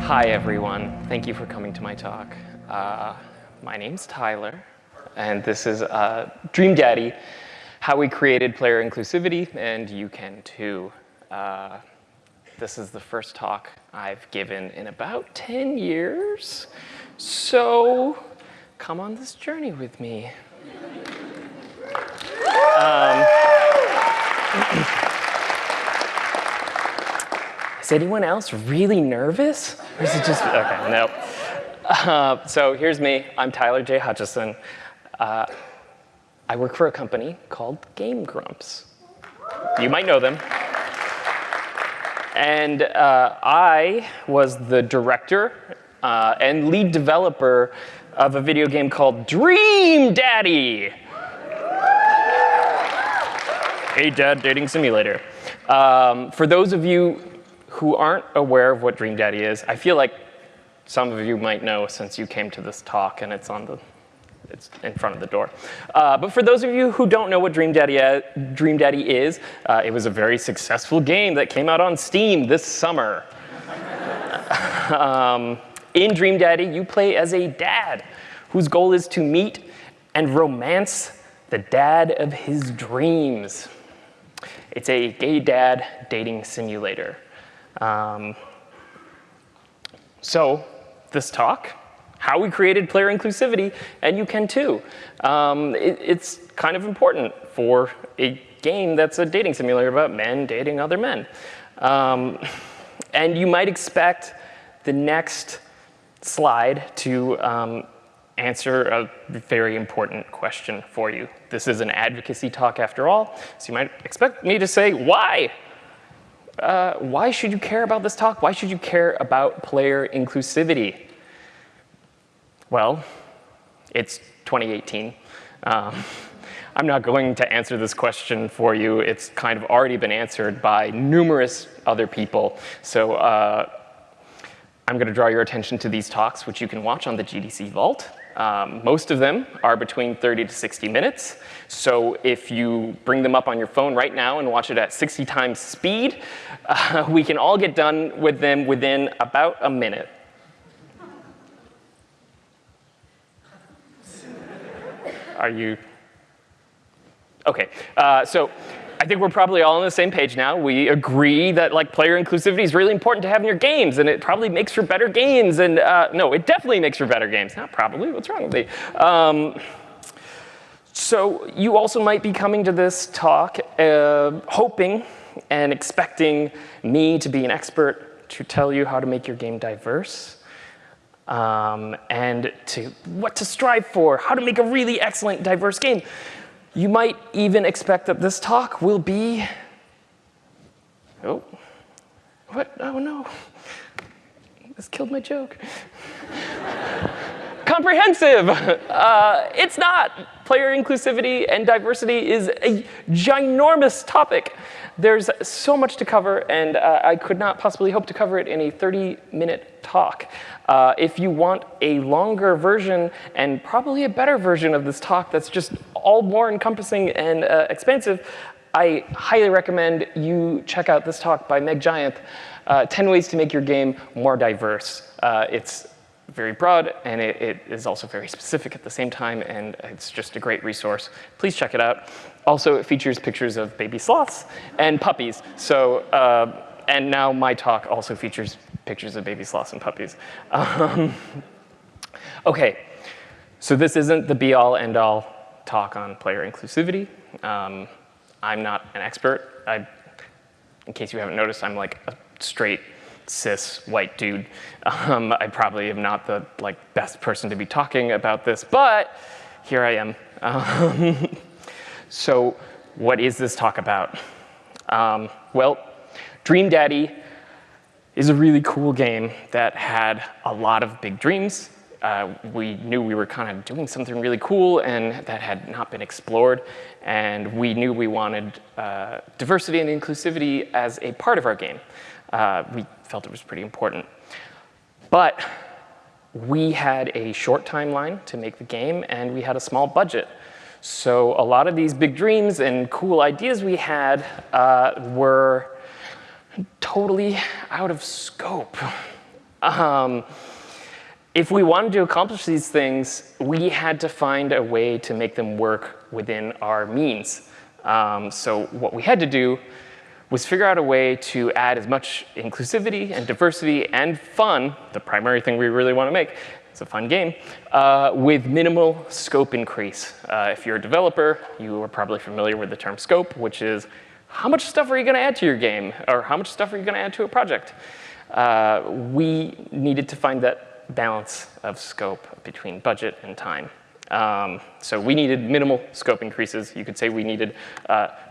Hi, everyone. Thank you for coming to my talk. My name's Tyler, and this is Dream Daddy, how we created player inclusivity, and you can too. This is the first talk I've given in about 10 years, so come on this journey with me. Is anyone else really nervous? Or is it just, okay, no. So here's me, I'm Tyler J. Hutchison. I work for a company called Game Grumps. You might know them. And I was the director and lead developer of a video game called Dream Daddy. A dad dating simulator. For those of you who aren't aware of what Dream Daddy is, I feel like some of you might know since you came to this talk and it's in front of the door. But for those of you who don't know what Dream Daddy is, it was a very successful game that came out on Steam this summer. In Dream Daddy, you play as a dad whose goal is to meet and romance the dad of his dreams. It's a gay dad dating simulator. So this talk, how we created player inclusivity, and you can too. It's kind of important for a game that's a dating simulator about men dating other men. And you might expect the next slide to answer a very important question for you. This is an advocacy talk after all, so you might expect me to say, why? Why should you care about this talk? Why should you care about player inclusivity? Well, it's 2018. I'm not going to answer this question for you. It's kind of already been answered by numerous other people. So I'm going to draw your attention to these talks, which you can watch on the GDC Vault. Most of them are between 30 to 60 minutes. So if you bring them up on your phone right now and watch it at 60 times speed, we can all get done with them within about a minute. Are you? OK. So I think we're probably all on the same page now. We agree that player inclusivity is really important to have in your games, and it probably makes for better games. And no, it definitely makes for better games. Not probably. What's wrong with me? So you also might be coming to this talk hoping and expecting me to be an expert to tell you how to make your game diverse, and what to strive for, how to make a really excellent diverse game. You might even expect that this talk will be, oh, what? Oh no, this killed my joke. Comprehensive. It's not. Player inclusivity and diversity is a ginormous topic. There's so much to cover, and I could not possibly hope to cover it in a 30-minute talk. If you want a longer version and probably a better version of this talk that's just all more encompassing and expansive, I highly recommend you check out this talk by Meg Giant, 10 Ways to Make Your Game More Diverse. It's very broad, and it is also very specific at the same time, and it's just a great resource. Please check it out. Also, it features pictures of baby sloths and puppies. So, and now my talk also features pictures of baby sloths and puppies. OK, so this isn't the be-all, end-all talk on player inclusivity. I'm not an expert. In case you haven't noticed, I'm like a straight, cis, white dude. I probably am not the best person to be talking about this, but here I am. So what is this talk about? Well, Dream Daddy is a really cool game that had a lot of big dreams. We knew we were kind of doing something really cool and that had not been explored. And we knew we wanted diversity and inclusivity as a part of our game. We felt it was pretty important. But we had a short timeline to make the game, and we had a small budget. So a lot of these big dreams and cool ideas we had were totally out of scope. If we wanted to accomplish these things, we had to find a way to make them work within our means. So what we had to do was figure out a way to add as much inclusivity and diversity and fun, the primary thing we really want to make, it's a fun game, with minimal scope increase. If you're a developer, you are probably familiar with the term scope, which is how much stuff are you going to add to your game, or how much stuff are you going to add to a project? We needed to find that balance of scope between budget and time. So we needed minimal scope increases. You could say we needed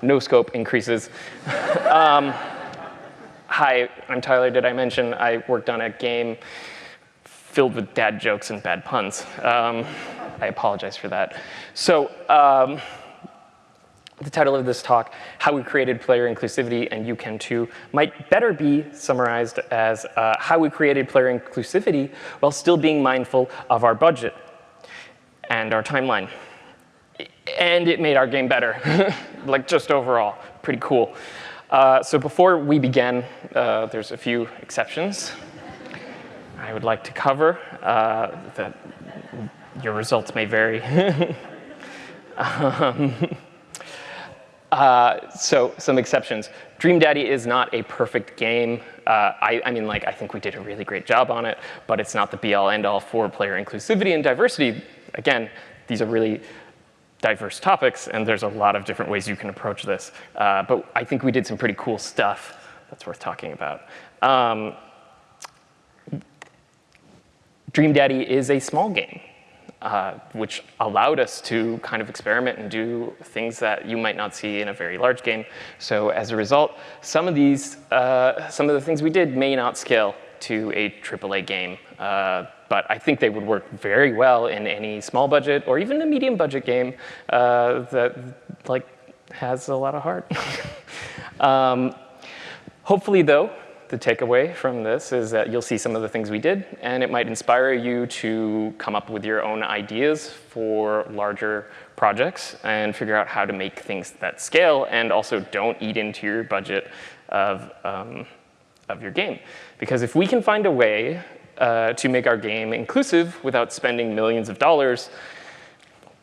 no scope increases. Hi, I'm Tyler. Did I mention I worked on a game filled with dad jokes and bad puns? I apologize for that. So the title of this talk, How We Created Player Inclusivity, and You Can Too, might better be summarized as how we created player inclusivity while still being mindful of our budget and our timeline. And it made our game better, like just overall, pretty cool. So before we begin, there's a few exceptions I would like to cover. That your results may vary. So some exceptions. Dream Daddy is not a perfect game. I mean, like, I think we did a really great job on it, but it's not the be-all, end-all for player inclusivity and diversity. Again, these are really diverse topics, and there's a lot of different ways you can approach this. But I think we did some pretty cool stuff that's worth talking about. Dream Daddy is a small game, which allowed us to kind of experiment and do things that you might not see in a very large game. So as a result, some of the things we did may not scale to a AAA game. But I think they would work very well in any small budget or even a medium budget game that like has a lot of heart. Hopefully, though, the takeaway from this is that you'll see some of the things we did, and it might inspire you to come up with your own ideas for larger projects and figure out how to make things that scale and also don't eat into your budget of your game. Because if we can find a way to make our game inclusive without spending millions of dollars,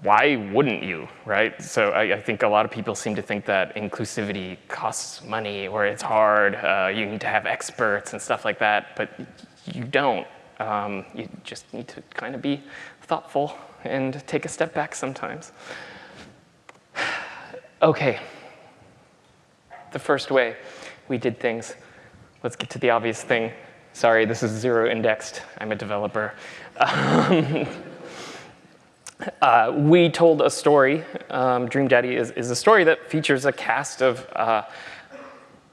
why wouldn't you, right? So I think a lot of people seem to think that inclusivity costs money or it's hard, you need to have experts and stuff like that, but you don't. You just need to kind of be thoughtful and take a step back sometimes. Okay, the first way we did things. Let's get to the obvious thing. Sorry, this is zero indexed. I'm a developer. We told a story. Dream Daddy is a story that features a cast of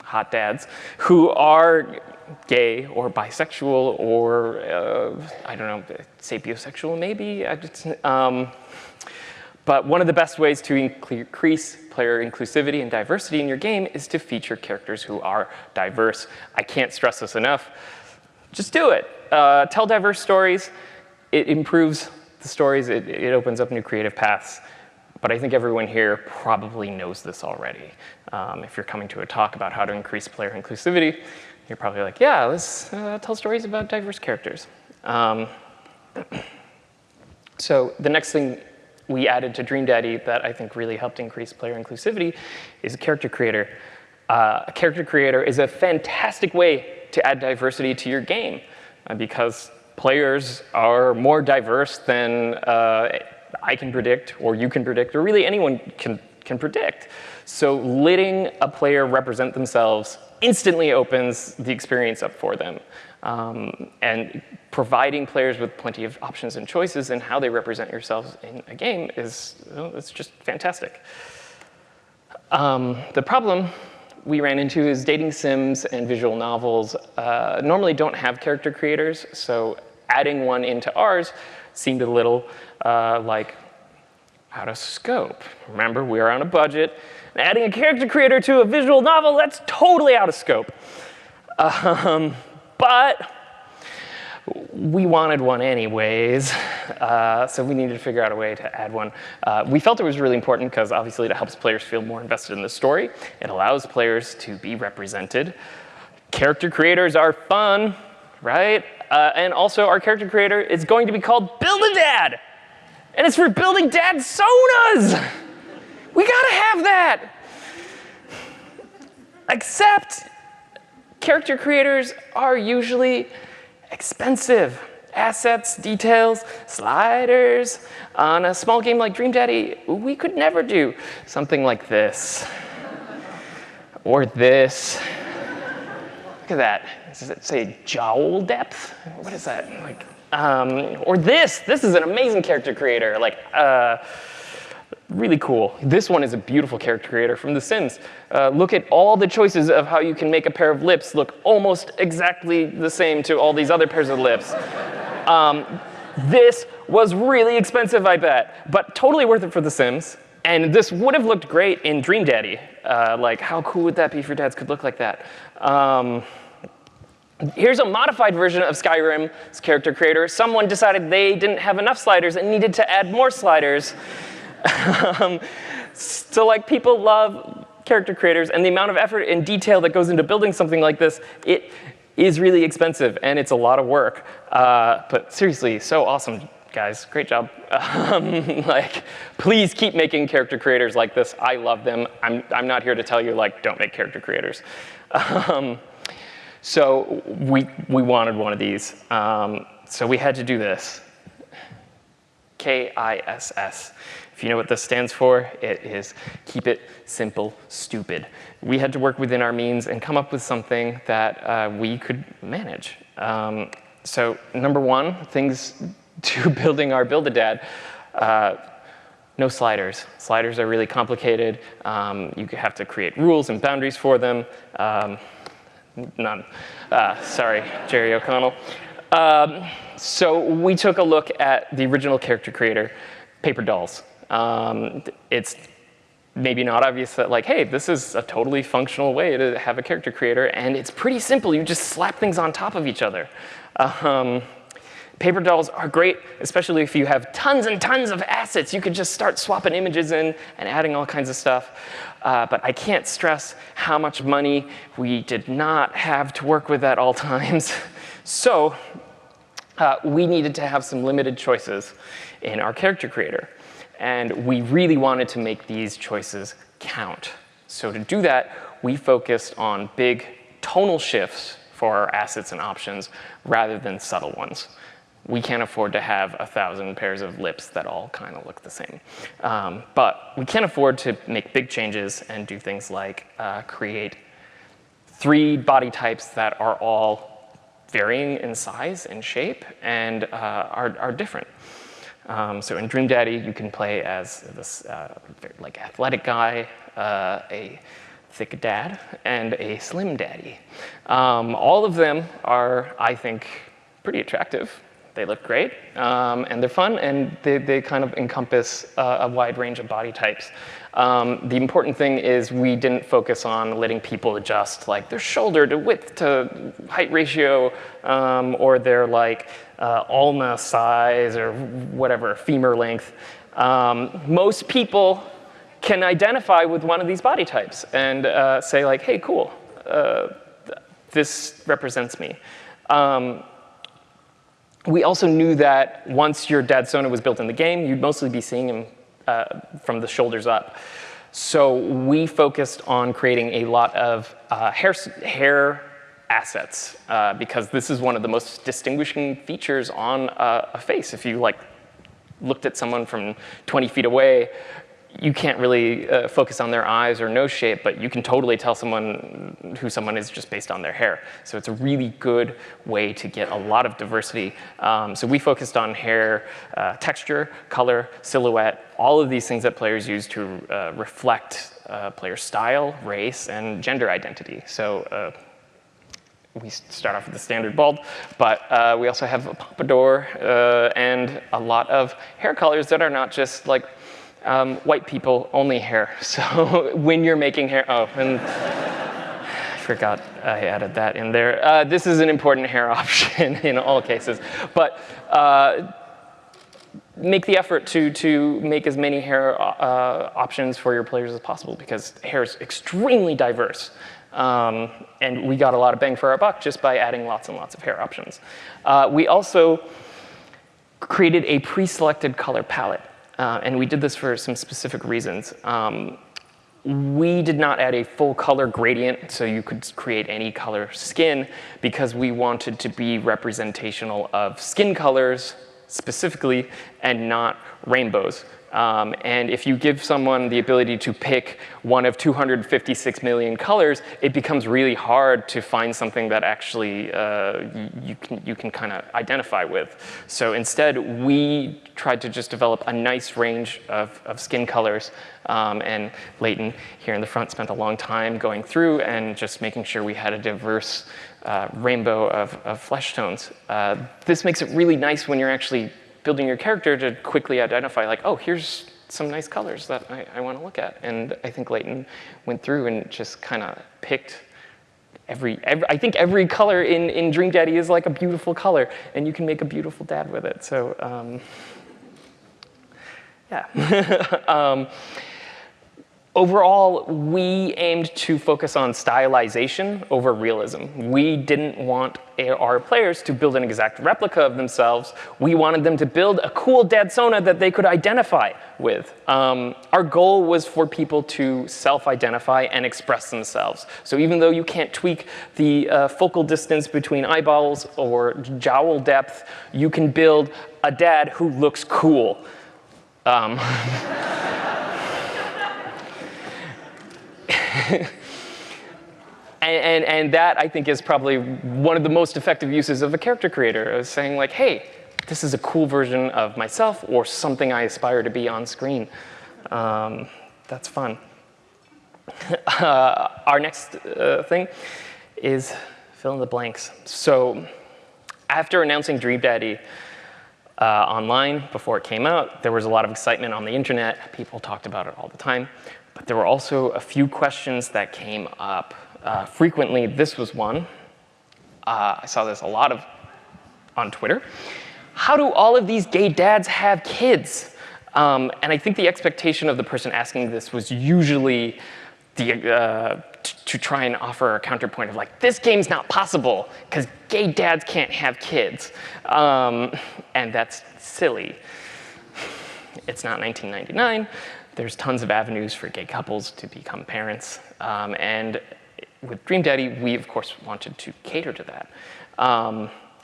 hot dads who are gay or bisexual or, I don't know, sapiosexual maybe. But one of the best ways to increase player inclusivity and diversity in your game is to feature characters who are diverse. I can't stress this enough. Just do it. Tell diverse stories. It improves the stories. It opens up new creative paths. But I think everyone here probably knows this already. If you're coming to a talk about how to increase player inclusivity, you're probably like, yeah, let's tell stories about diverse characters. So the next thing we added to Dream Daddy that I think really helped increase player inclusivity is a character creator. A character creator is a fantastic way to add diversity to your game because players are more diverse than I can predict, or you can predict, or really anyone can predict. So letting a player represent themselves instantly opens the experience up for them. And providing players with plenty of options and choices in how they represent yourselves in a game is it's just fantastic. The problem we ran into is dating sims and visual novels normally don't have character creators, so adding one into ours seemed a little like out of scope. Remember, we are on a budget. And adding a character creator to a visual novel, that's totally out of scope. But we wanted one anyways, so we needed to figure out a way to add one. We felt it was really important because obviously it helps players feel more invested in the story. It allows players to be represented. Character creators are fun. right? And also our character creator is going to be called Build-A-Dad. And it's for building dadsonas. We gotta have that. Except character creators are usually expensive. Assets, details, sliders. On a small game like Dream Daddy, we could never do something like this. Or this. Look at that. Does it say jowl depth? What is that? Like, or this. This is an amazing character creator. Like, really cool. This one is a beautiful character creator from The Sims. Look at all the choices of how you can make a pair of lips look almost exactly the same to all these other pairs of lips. This was really expensive, I bet, but totally worth it for The Sims. And this would have looked great in Dream Daddy. Like, how cool would that be if your dads could look like that? Here's a modified version of Skyrim's character creator. Someone decided they didn't have enough sliders and needed to add more sliders. So like, people love character creators, and the amount of effort and detail that goes into building something like this, it is really expensive, and it's a lot of work. But seriously, so awesome, guys. Great job. Like, please keep making character creators like this. I love them. I'm not here to tell you, like, don't make character creators. So we wanted one of these. So we had to do this. KISS. If you know what this stands for, it is keep it simple, stupid. We had to work within our means and come up with something that we could manage. So number one, things to building our Build-A-Dad, no sliders. Sliders are really complicated. You have to create rules and boundaries for them. None. Sorry, Jerry O'Connell. So we took a look at the original character creator, paper dolls. It's maybe not obvious that, like, hey, this is a totally functional way to have a character creator, and it's pretty simple. You just slap things on top of each other. Paper dolls are great, especially if you have tons and tons of assets. You could just start swapping images in and adding all kinds of stuff. But I can't stress how much money we did not have to work with at all times. So we needed to have some limited choices in our character creator. And we really wanted to make these choices count. So to do that, we focused on big tonal shifts for our assets and options rather than subtle ones. We can't afford to have 1,000 pairs of lips that all kind of look the same. But we can afford to make big changes and do things like create 3 body types that are all varying in size and shape and are different. So in Dream Daddy, you can play as this like athletic guy, a thick dad, and a slim daddy. All of them are, I think, pretty attractive. They look great, and they're fun, and they kind of encompass a wide range of body types. The important thing is we didn't focus on letting people adjust like their shoulder to width to height ratio, or their like ulna size or whatever, femur length. Most people can identify with one of these body types and say like, hey, cool, this represents me. We also knew that once your dadsona was built in the game, you'd mostly be seeing him from the shoulders up. So we focused on creating a lot of hair assets because this is one of the most distinguishing features on a face. If you like looked at someone from 20 feet away, you can't really focus on their eyes or nose shape, but you can totally tell who someone is just based on their hair. So it's a really good way to get a lot of diversity. So we focused on hair texture, color, silhouette, all of these things that players use to reflect player style, race, and gender identity. So we start off with the standard bald, but we also have a pompadour and a lot of hair colors that are not just like white people only hair. So when you're making hair, and I forgot I added that in there. This is an important hair option in all cases, but make the effort to make as many hair options for your players as possible because hair is extremely diverse. And we got a lot of bang for our buck just by adding lots and lots of hair options. We also created a pre-selected color palette. And we did this for some specific reasons. We did not add a full color gradient, so you could create any color skin, because we wanted to be representational of skin colors specifically and not rainbows. And if you give someone the ability to pick one of 256 million colors, it becomes really hard to find something that actually you can kind of identify with. So instead, we tried to just develop a nice range of skin colors. And Leighton here in the front spent a long time going through and just making sure we had a diverse rainbow of flesh tones. This makes it really nice when you're actually building your character to quickly identify, like, oh, here's some nice colors that I want to look at. And I think Leighton went through and just kind of picked I think every color in Dream Daddy is like a beautiful color, and you can make a beautiful dad with it. So, yeah. Overall, we aimed to focus on stylization over realism. We didn't want our players to build an exact replica of themselves. We wanted them to build a cool dadsona that they could identify with. Our goal was for people to self-identify and express themselves. So even though you can't tweak the focal distance between eyeballs or jowl depth, you can build a dad who looks cool. And that, I think, is probably one of the most effective uses of a character creator, is saying, like, hey, this is a cool version of myself or something I aspire to be on screen. That's fun. Our next thing is fill in the blanks. So after announcing Dream Daddy online before it came out, there was a lot of excitement on the internet. People talked about it all the time. But there were also a few questions that came up. Frequently, this was one. I saw this a lot on Twitter. How do all of these gay dads have kids? And I think the expectation of the person asking this was usually to try and offer a counterpoint of, like, this game's not possible because gay dads can't have kids. And that's silly. It's not 1999. There's tons of avenues for gay couples to become parents. And with Dream Daddy, we, of course, wanted to cater to that.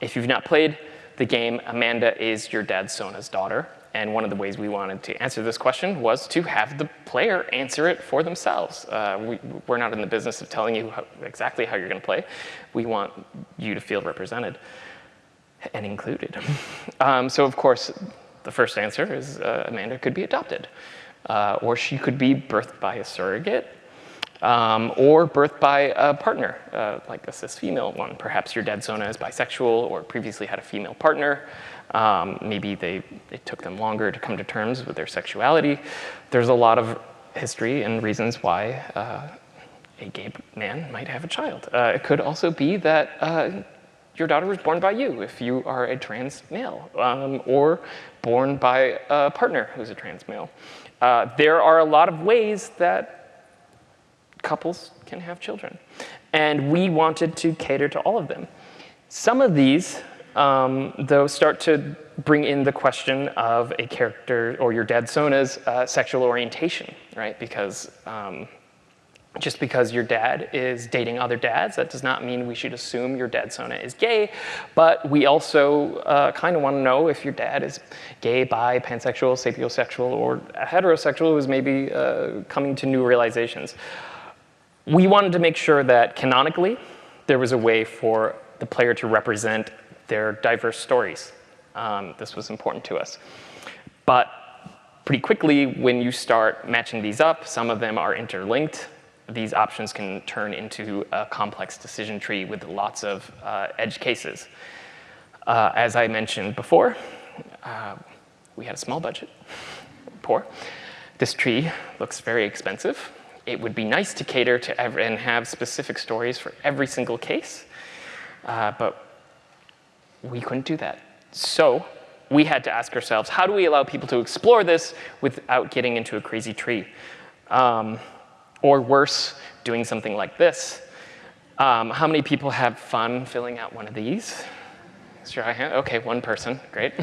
If you've not played the game, Amanda is your dadsona's daughter. And one of the ways we wanted to answer this question was to have the player answer it for themselves. We're not in the business of telling you exactly how you're going to play. We want you to feel represented and included. So, of course, the first answer is Amanda could be adopted. Or she could be birthed by a surrogate, or birthed by a partner, like a cis female one. Perhaps your dadsona is bisexual or previously had a female partner. Maybe it took them longer to come to terms with their sexuality. There's a lot of history and reasons why a gay man might have a child. It could also be that your daughter was born by you if you are a trans male, or born by a partner who's a trans male. There are a lot of ways that couples can have children, and we wanted to cater to all of them. Some of these, though, start to bring in the question of a character or your dadsona's sexual orientation, right? Because just because your dad is dating other dads, that does not mean we should assume your dadsona is gay, but we also kind of want to know if your dad is gay, bi, pansexual, sapiosexual, or heterosexual who's maybe coming to new realizations. We wanted to make sure that canonically there was a way for the player to represent their diverse stories. This was important to us. But pretty quickly, when you start matching these up, some of them are interlinked. These options can turn into a complex decision tree with lots of edge cases. As I mentioned before, we had a small budget, poor. This tree looks very expensive. It would be nice to cater to and have specific stories for every single case, but we couldn't do that. So we had to ask ourselves, how do we allow people to explore this without getting into a crazy tree? Or worse, doing something like this. How many people have fun filling out one of these? Sure, OK, one person, great.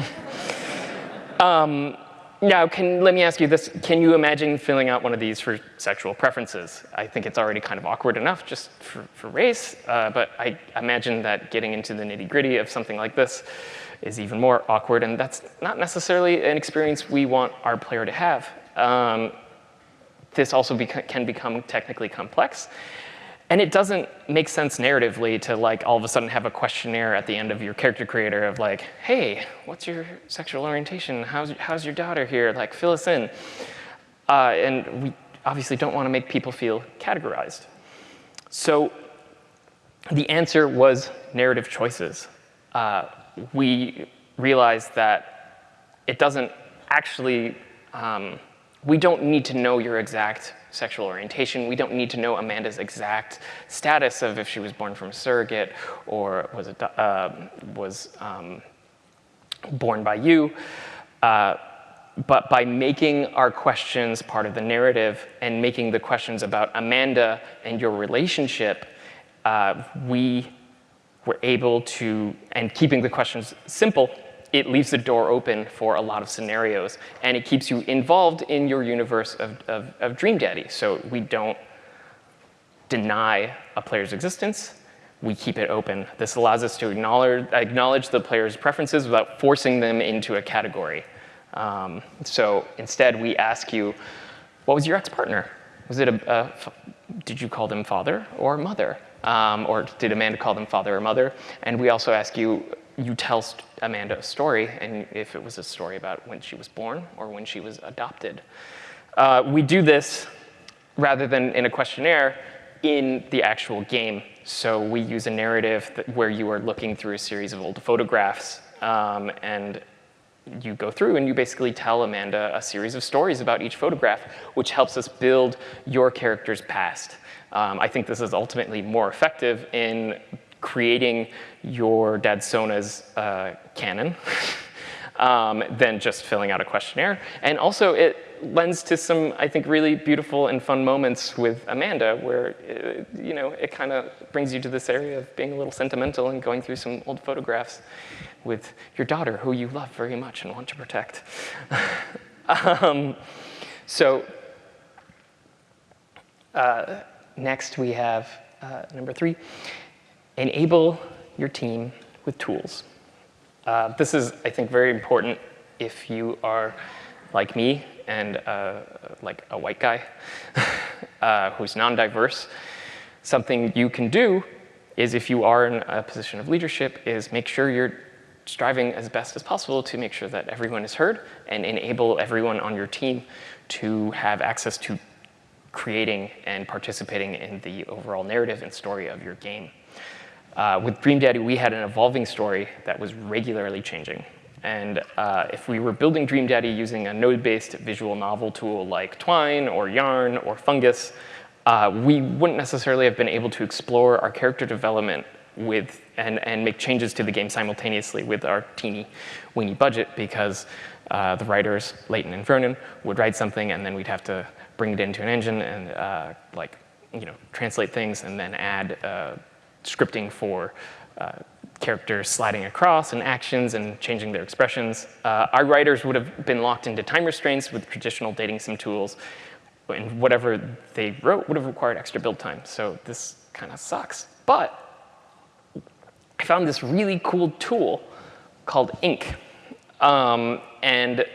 Now, let me ask you this. Can you imagine filling out one of these for sexual preferences? I think it's already kind of awkward enough just for race, but I imagine that getting into the nitty-gritty of something like this is even more awkward, and that's not necessarily an experience we want our player to have. This also can become technically complex. And it doesn't make sense narratively to like all of a sudden have a questionnaire at the end of your character creator of like, hey, what's your sexual orientation? How's your daughter here? Like, fill us in. And we obviously don't want to make people feel categorized. So the answer was narrative choices. We realized that it doesn't actually, we don't need to know your exact sexual orientation. We don't need to know Amanda's exact status of if she was born from a surrogate or was born by you. But by making our questions part of the narrative and making the questions about Amanda and your relationship, we were able to, and keeping the questions simple, it leaves the door open for a lot of scenarios, and it keeps you involved in your universe of Dream Daddy. So we don't deny a player's existence, we keep it open. This allows us to acknowledge the player's preferences without forcing them into a category. So instead, we ask you, what was your ex-partner? Was it did you call them father or mother? Or did Amanda call them father or mother? And we also ask you, you tell Amanda a story, and if it was a story about when she was born or when she was adopted. We do this, rather than in a questionnaire, in the actual game. So we use a narrative where you are looking through a series of old photographs, and you go through and you basically tell Amanda a series of stories about each photograph, which helps us build your character's past. I think this is ultimately more effective in creating your dadsona's canon than just filling out a questionnaire. And also it lends to some, I think, really beautiful and fun moments with Amanda where it kind of brings you to this area of being a little sentimental and going through some old photographs with your daughter, who you love very much and want to protect. Next we have number 3. Enable your team with tools. This is, I think, very important if you are like me and like a white guy who's non-diverse. Something you can do is, if you are in a position of leadership, is make sure you're striving as best as possible to make sure that everyone is heard and enable everyone on your team to have access to creating and participating in the overall narrative and story of your game. With Dream Daddy, we had an evolving story that was regularly changing. And if we were building Dream Daddy using a node-based visual novel tool like Twine or Yarn or Fungus, we wouldn't necessarily have been able to explore our character development with and make changes to the game simultaneously with our teeny-weeny budget, because the writers, Leighton and Vernon, would write something and then we'd have to bring it into an engine and translate things and then add scripting for characters sliding across and actions and changing their expressions. Our writers would have been locked into time restraints with traditional dating sim tools, and whatever they wrote would have required extra build time. So this kind of sucks. But I found this really cool tool called Ink. And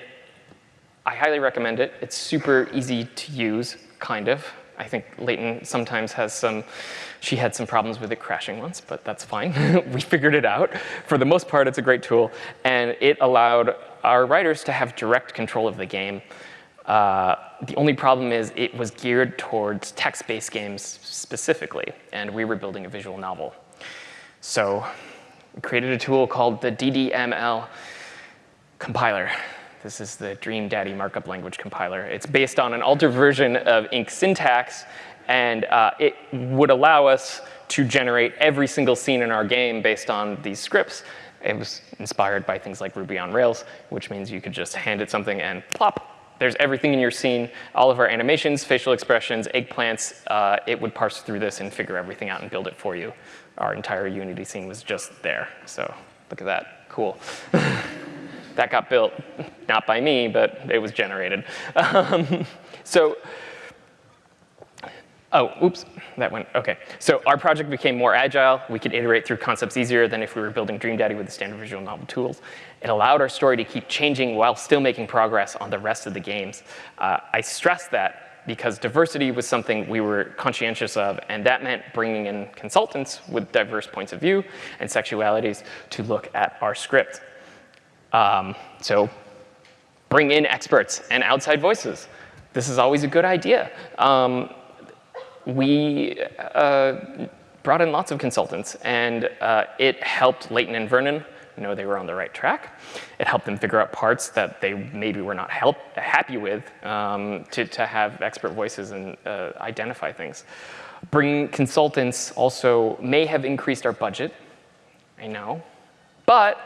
I highly recommend it. It's super easy to use, kind of. I think Leighton sometimes she had some problems with it crashing once, but that's fine. We figured it out. For the most part, it's a great tool. And it allowed our writers to have direct control of the game. The only problem is it was geared towards text-based games specifically, and we were building a visual novel. So we created a tool called the DDML compiler. This is the Dream Daddy markup language compiler. It's based on an altered version of Ink syntax, and it would allow us to generate every single scene in our game based on these scripts. It was inspired by things like Ruby on Rails, which means you could just hand it something and plop, There's everything in your scene, all of our animations, facial expressions, eggplants. It would parse through this and figure everything out and build it for you. Our entire Unity scene was just there. So look at that. Cool. That got built, not by me, but it was generated. Oh, oops, that went, OK. So our project became more agile. We could iterate through concepts easier than if we were building Dream Daddy with the standard visual novel tools. It allowed our story to keep changing while still making progress on the rest of the games. I stress that because diversity was something we were conscientious of, and that meant bringing in consultants with diverse points of view and sexualities to look at our script. So bring in experts and outside voices. This is always a good idea. We brought in lots of consultants, and it helped Leighton and Vernon know they were on the right track. It helped them figure out parts that they maybe were not happy with to have expert voices and identify things. Bringing consultants also may have increased our budget, I know, but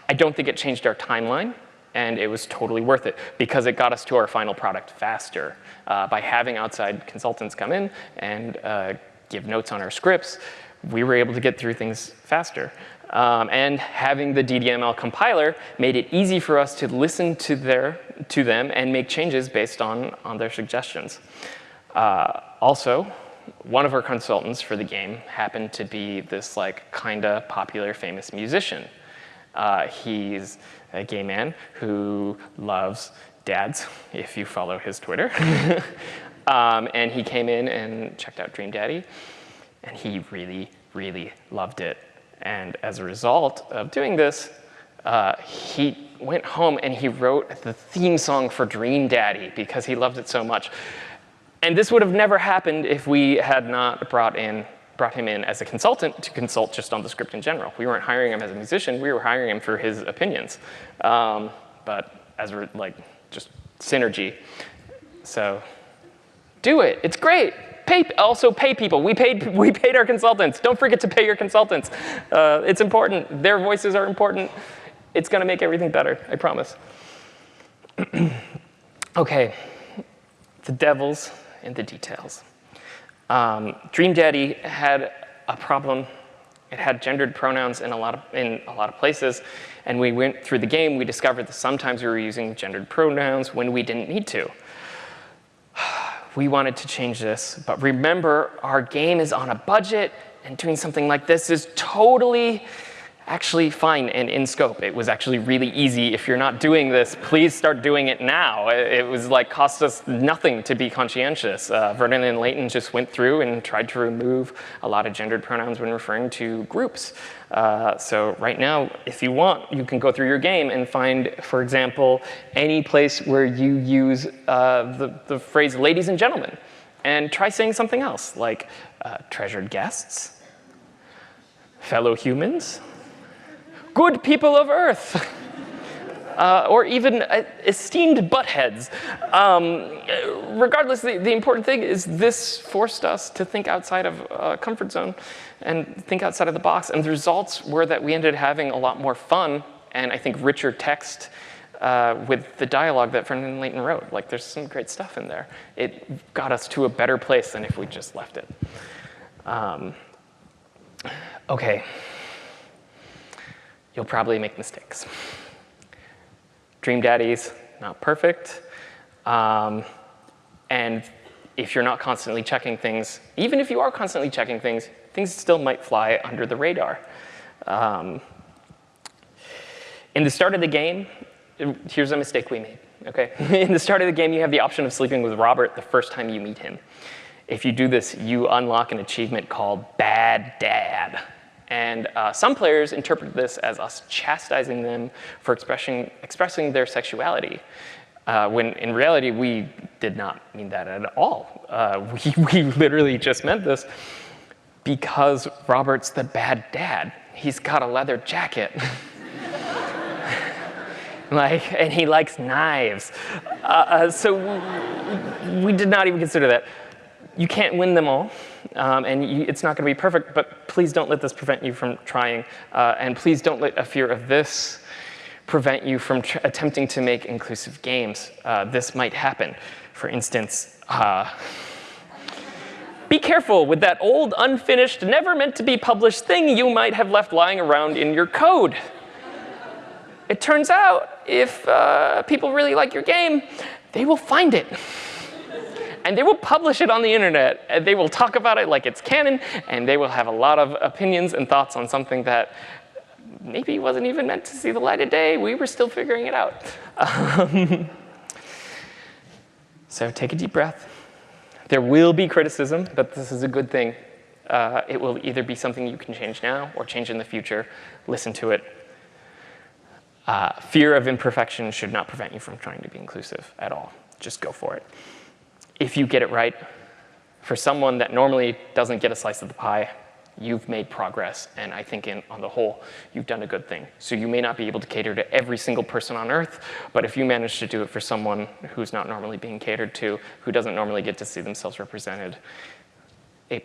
I don't think it changed our timeline, and it was totally worth it because it got us to our final product faster. By having outside consultants come in and give notes on our scripts, we were able to get through things faster. And having the DDML compiler made it easy for us to listen to them and make changes based on their suggestions. Also, one of our consultants for the game happened to be this kinda popular, famous musician. He's a gay man who loves dads, if you follow his Twitter. And he came in and checked out Dream Daddy, and he really, really loved it. And as a result of doing this, he went home and he wrote the theme song for Dream Daddy because he loved it so much. And this would have never happened if we had not brought him in as a consultant to consult just on the script in general. We weren't hiring him as a musician, we were hiring him for his opinions. But as we're just synergy. So do it, it's great. Also pay people. We paid our consultants. Don't forget to pay your consultants. It's important. Their voices are important. It's going to make everything better, I promise. OK, the devil's in the details. Dream Daddy had a problem. It had gendered pronouns in a lot of places. And we went through the game. We discovered that sometimes we were using gendered pronouns when we didn't need to. We wanted to change this, but remember, our game is on a budget, and doing something like this is totally actually fine and in scope. It was actually really easy. If you're not doing this, please start doing it now. It was cost us nothing to be conscientious. Vernon and Leighton just went through and tried to remove a lot of gendered pronouns when referring to groups. So right now, if you want, you can go through your game and find, for example, any place where you use the phrase ladies and gentlemen, and try saying something else, like treasured guests, fellow humans, good people of Earth, or even esteemed buttheads. Regardless, the important thing is this forced us to think outside of comfort zone and think outside of the box. And the results were that we ended up having a lot more fun and I think richer text with the dialogue that Vernon and Leighton wrote. There's some great stuff in there. It got us to a better place than if we just left it. OK. You'll probably make mistakes. Dream Daddy's not perfect. And if you're not constantly checking things, even if you are constantly checking things, things still might fly under the radar. In the start of the game, here's a mistake we made. Okay? In the start of the game, you have the option of sleeping with Robert the first time you meet him. If you do this, you unlock an achievement called Bad Dad. And some players interpret this as us chastising them for expressing their sexuality, when in reality, we did not mean that at all. We literally just meant this because Robert's the bad dad. He's got a leather jacket. And he likes knives. So we did not even consider that. You can't win them all, and it's not going to be perfect, but please don't let this prevent you from trying. And please don't let a fear of this prevent you from attempting to make inclusive games. This might happen. For instance, be careful with that old, unfinished, never meant to be published thing you might have left lying around in your code. It turns out, if people really like your game, they will find it. And they will publish it on the internet. And they will talk about it like it's canon. And they will have a lot of opinions and thoughts on something that maybe wasn't even meant to see the light of day. We were still figuring it out. So take a deep breath. There will be criticism, but this is a good thing. It will either be something you can change now or change in the future. Listen to it. Fear of imperfection should not prevent you from trying to be inclusive at all. Just go for it. If you get it right, for someone that normally doesn't get a slice of the pie, you've made progress. And I think on the whole, you've done a good thing. So you may not be able to cater to every single person on Earth, but if you manage to do it for someone who's not normally being catered to, who doesn't normally get to see themselves represented, A+.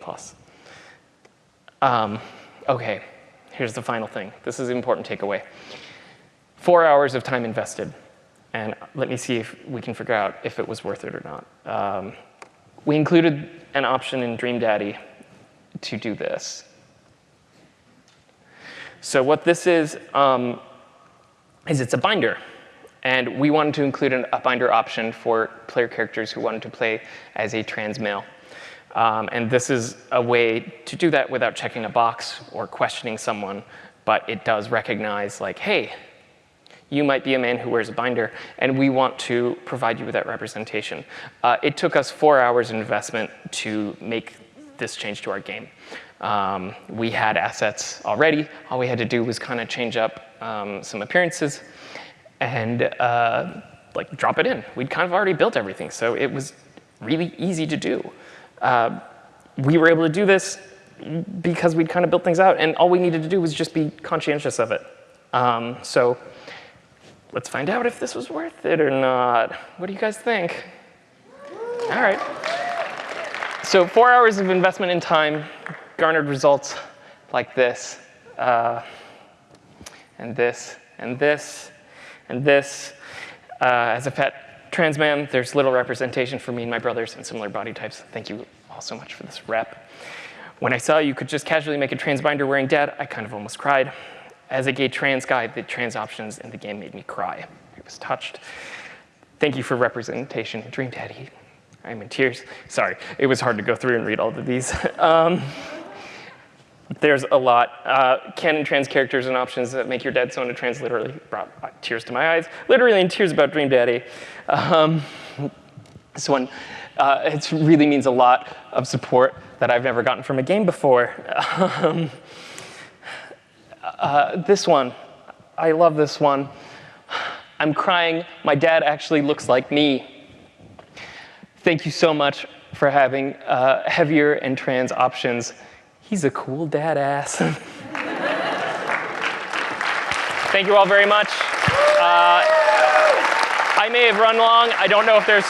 OK, here's the final thing. This is an important takeaway. 4 hours of time invested. And let me see if we can figure out if it was worth it or not. We included an option in Dream Daddy to do this. So what this is it's a binder. And we wanted to include a binder option for player characters who wanted to play as a trans male. And this is a way to do that without checking a box or questioning someone. But it does recognize, like, hey, you might be a man who wears a binder, and we want to provide you with that representation. It took us 4 hours of investment to make this change to our game. We had assets already. All we had to do was kind of change up some appearances and like drop it in. We'd kind of already built everything, so it was really easy to do. We were able to do this because we'd kind of built things out, and all we needed to do was just be conscientious of it. So let's find out if this was worth it or not. What do you guys think? All right. So 4 hours of investment in time garnered results like this, and this, and this, and this. As a fat trans man, there's little representation for me and my brothers in similar body types. Thank you all so much for this rep. When I saw you could just casually make a trans binder wearing dad, I kind of almost cried. As a gay trans guy, the trans options in the game made me cry. I was touched. Thank you for representation, Dream Daddy. I'm in tears. Sorry, it was hard to go through and read all of these. There's a lot. Canon trans characters and options that make your dad so into trans literally brought tears to my eyes. Literally in tears about Dream Daddy. This one, it really means a lot of support that I've never gotten from a game before. This one, I love this one. I'm crying. My dad actually looks like me. Thank you so much for having heavier and trans options. He's a cool dad ass. Thank you all very much. I may have run long. I don't know if there's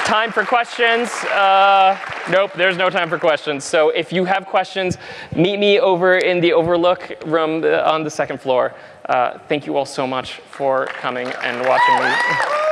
time for questions. Nope, there's no time for questions. So if you have questions, meet me over in the Overlook room on the second floor. Thank you all so much for coming and watching me.